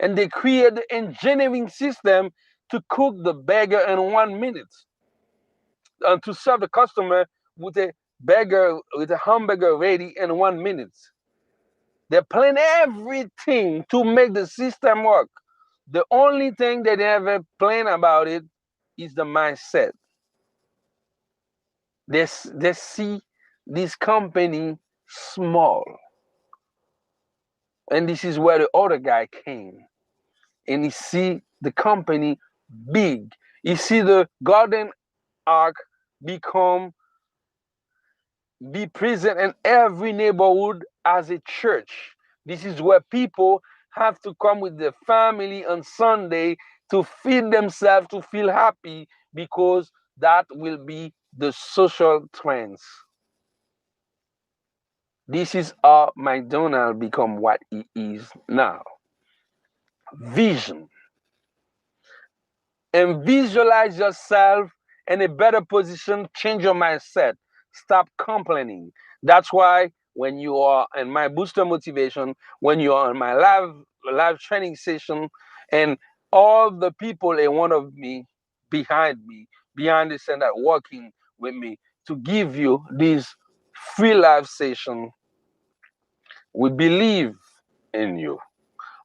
A: and they create the engineering system to cook the burger in 1 minute, and to serve the customer with a burger, with a hamburger ready in 1 minute. They plan everything to make the system work. The only thing they never plan about it is the mindset. They see this company small, and this is where the other guy came, and he see the company big. You see the garden arc become be present in every neighborhood as a church. This is where people have to come with their family on Sunday to feed themselves, to feel happy, because that will be the social trends. This is how McDonald become what he is now. Vision. And visualize yourself in a better position, change your mindset, stop complaining. That's why when you are in my booster motivation, when you are in my live training session, and all the people in one of me, behind the center, working with me to give you this free live session, we believe in you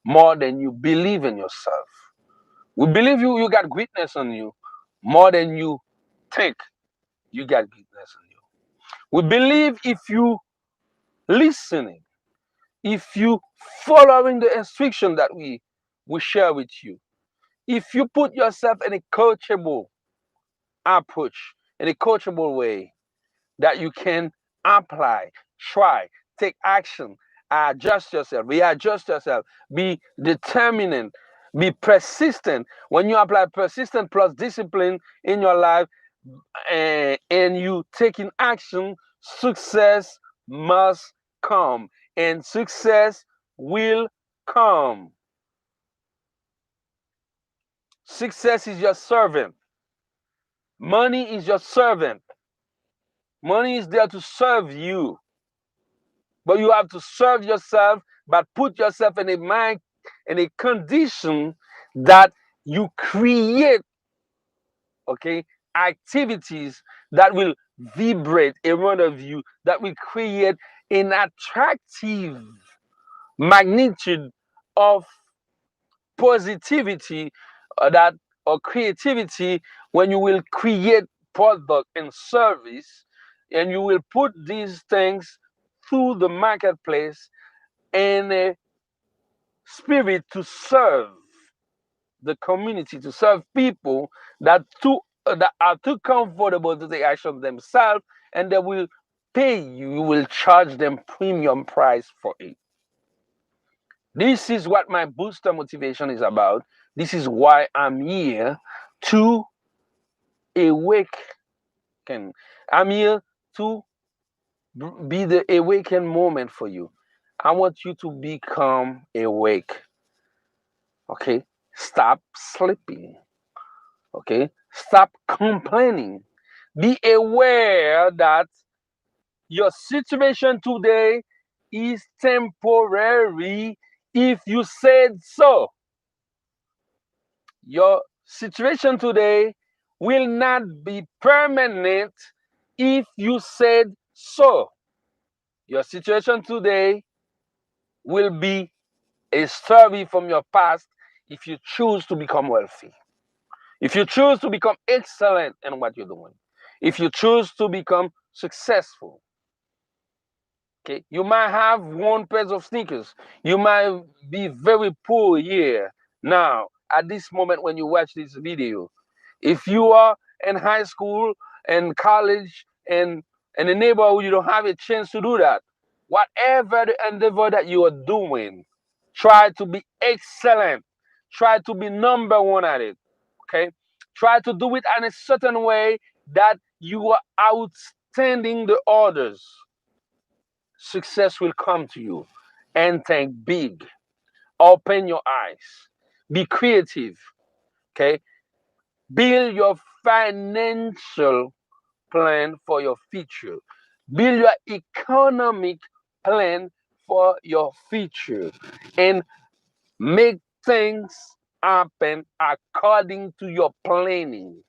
A: more than you believe in yourself. We believe you got greatness on you more than you think you got greatness on you. We believe if you listening, if you following the instruction that we share with you, if you put yourself in a coachable approach, in a coachable way, that you can apply, try, take action, adjust yourself, readjust yourself, be determined, be persistent. When you apply persistent plus discipline in your life, and you taking action, success must come, and success will come. Success is your servant. Money is your servant. Money is there to serve you. But you have to serve yourself, but put yourself in a mind, in a condition that you create, okay, activities that will vibrate around of you, that will create an attractive magnitude of positivity, that or creativity, when you will create product and service, and you will put these things through the marketplace in a spirit to serve. the community, to serve people that are too comfortable to take action themselves, and they will pay you. You will charge them premium price for it. This is what my booster motivation is about. This is why I'm here to awaken. I'm here to be the awaken moment for you. I want you to become awake. Okay? Stop sleeping. Okay? Stop complaining. Be aware that your situation today is temporary if you said so. Your situation today will not be permanent if you said so. Your situation today will be a story from your past if you choose to become wealthy. If you choose to become excellent in what you're doing. If you choose to become successful. Okay, you might have one pair of sneakers. You might be very poor here now at this moment when you watch this video. If you are in high school and college and in a neighborhood, you don't have a chance to do that. Whatever the endeavor that you are doing, try to be excellent. Try to be number one at it. Okay, try to do it in a certain way that you are outstanding the others. Success will come to you. And think big. Open your eyes. Be creative. Okay. Build your financial plan for your future. Build your economic plan for your future. And make things happen according to your planning.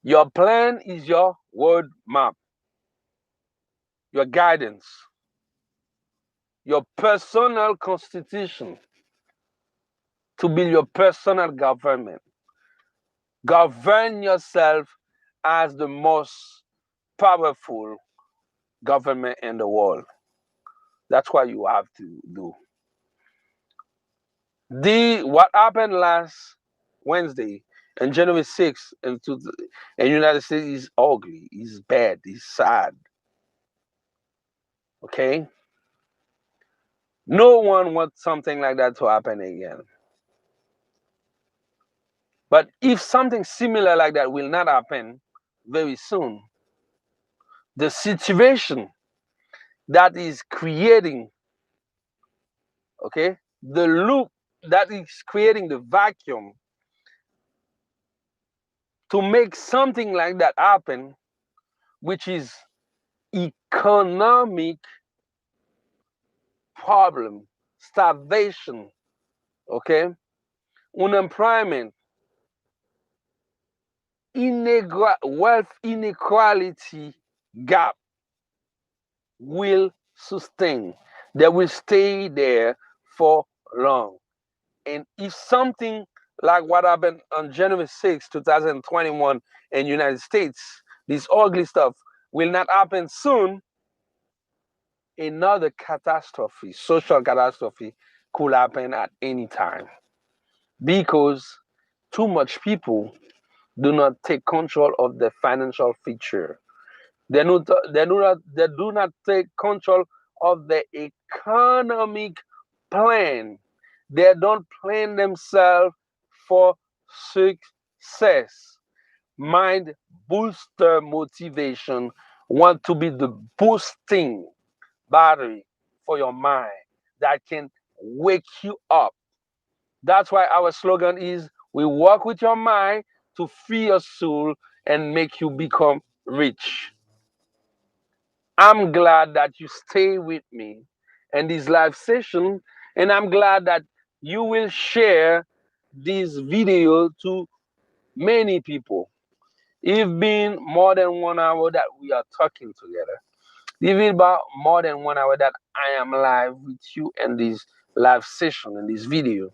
A: Your plan is your road map, your guidance, your personal constitution to build your personal government. Govern yourself as the most powerful government in the world. That's what you have to do. What happened last Wednesday and January 6th in United States is ugly, is bad, is sad. Okay? No one wants something like that to happen again. But if something similar like that will not happen very soon, the situation that is creating, okay, the loop that is creating the vacuum to make something like that happen, which is economic problem, starvation, okay, unemployment, wealth inequality gap will sustain. They will stay there for long. And if something like what happened on January 6, 2021 in the United States, this ugly stuff will not happen soon, another catastrophe, social catastrophe, could happen at any time. Because too much people do not take control of the financial future. They do not take control of the economic plan. They don't plan themselves for success. Mind booster motivation want to be the boosting battery for your mind that can wake you up. That's why our slogan is we work with your mind to free your soul and make you become rich. I'm glad that you stay with me in this live session, and I'm glad that you will share this video to many people. It's been more than 1 hour that we are talking together. It's been about more than 1 hour that I am live with you in this live session in this video.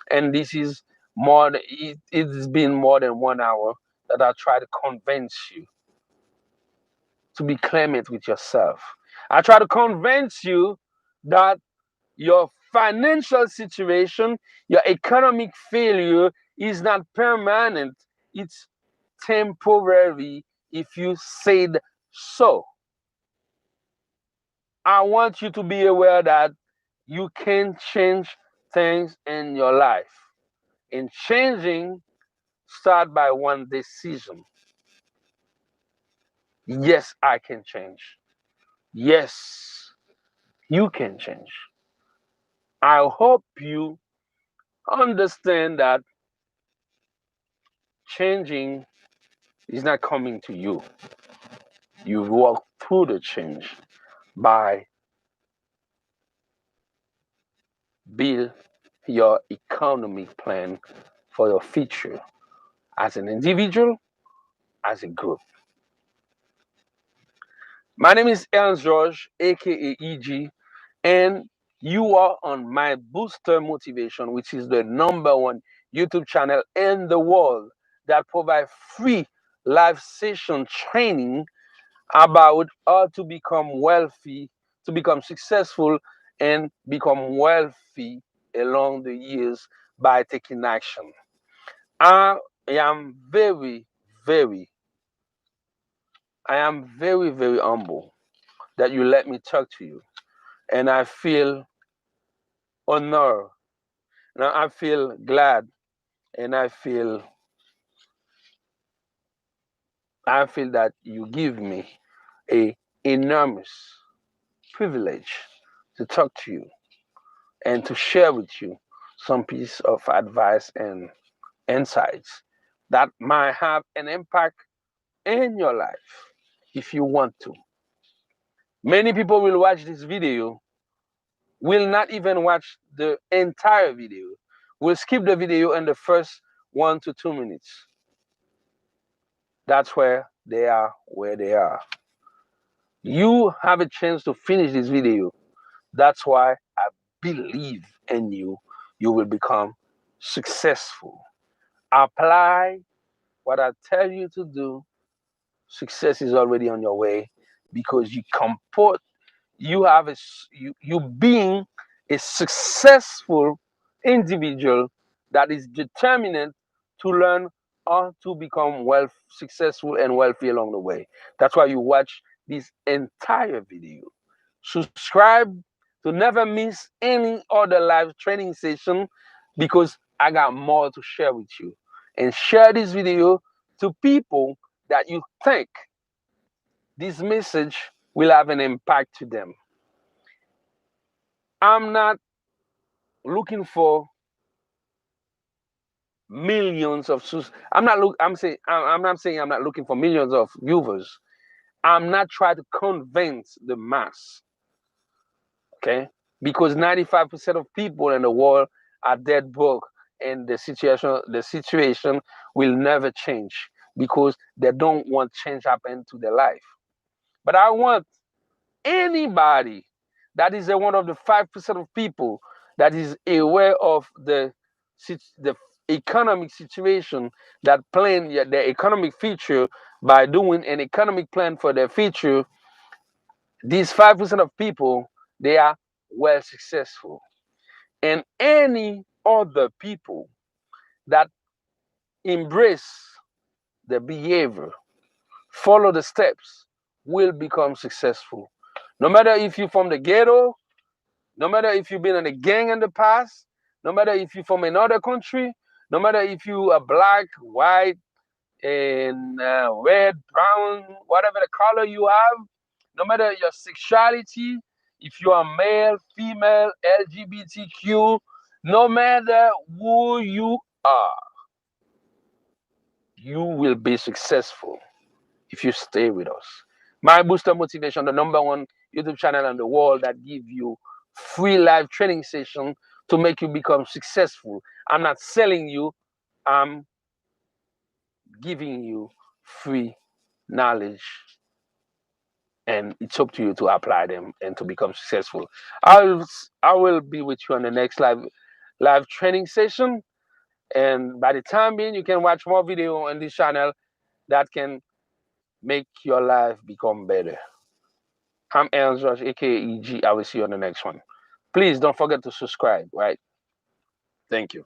A: And this is it's been more than 1 hour that I try to convince you to be clement with yourself. I try to convince you that your financial situation, your economic failure is not permanent, it's temporary if you said so. I want you to be aware that you can change things in your life. And changing start by one decision. Yes, I can change. Yes, you can change. I hope you understand that changing is not coming to you. You walk through the change by build your economic plan for your future as an individual, as a group. My name is Ernst George, aka EG, and you are on my Booster Motivation, which is the #1 YouTube channel in the world that provides free live session training about how to become wealthy, to become successful, and become wealthy along the years by taking action. I am very, I am very humble that you let me talk to you. And I feel honored. Now I feel glad and I feel that you give me a enormous privilege to talk to you and to share with you some piece of advice and insights that might have an impact in your life if you want to. Many people will watch this video, will not even watch the entire video, will skip the video in the first 1 to 2 minutes. That's where they are. You have a chance to finish this video. That's why I believe in you. You will become successful. Apply what I tell you to do. Success is already on your way because you have you being a successful individual that is determined to learn how to become successful and wealthy along the way. That's why you watch this entire video. Subscribe to never miss any other live training session because I got more to share with you. And share this video to people that you think this message will have an impact to them. I'm not looking for millions of I'm not look I'm not saying I'm not looking for millions of viewers. I'm not trying to convince the mass, okay? Because 95% of people in the world are dead broke and the situation will never change because they don't want change happen to their life. But I want anybody that is one of the 5% of people that is aware of the economic situation, that plan their economic future by doing an economic plan for their future. These 5% of people, they are well successful. And any other people that embrace the behavior, follow the steps, will become successful. No matter if you're from the ghetto, no matter if you've been in a gang in the past, no matter if you're from another country, no matter if you are black, white, and red, brown, whatever the color you have, no matter your sexuality, if you are male, female, LGBTQ, no matter who you are, you will be successful if you stay with us. My Booster Motivation, the #1 YouTube channel in the world that give you free live training session to make you become successful. I'm not selling you, I'm giving you free knowledge, and it's up to you to apply them and to become successful. I will be with you on the next live training session, and by the time being, you can watch more video on this channel that can make your life become better. I'm Ernst George, aka EG. I will see you on the next one. Please don't forget to subscribe, right? Thank you.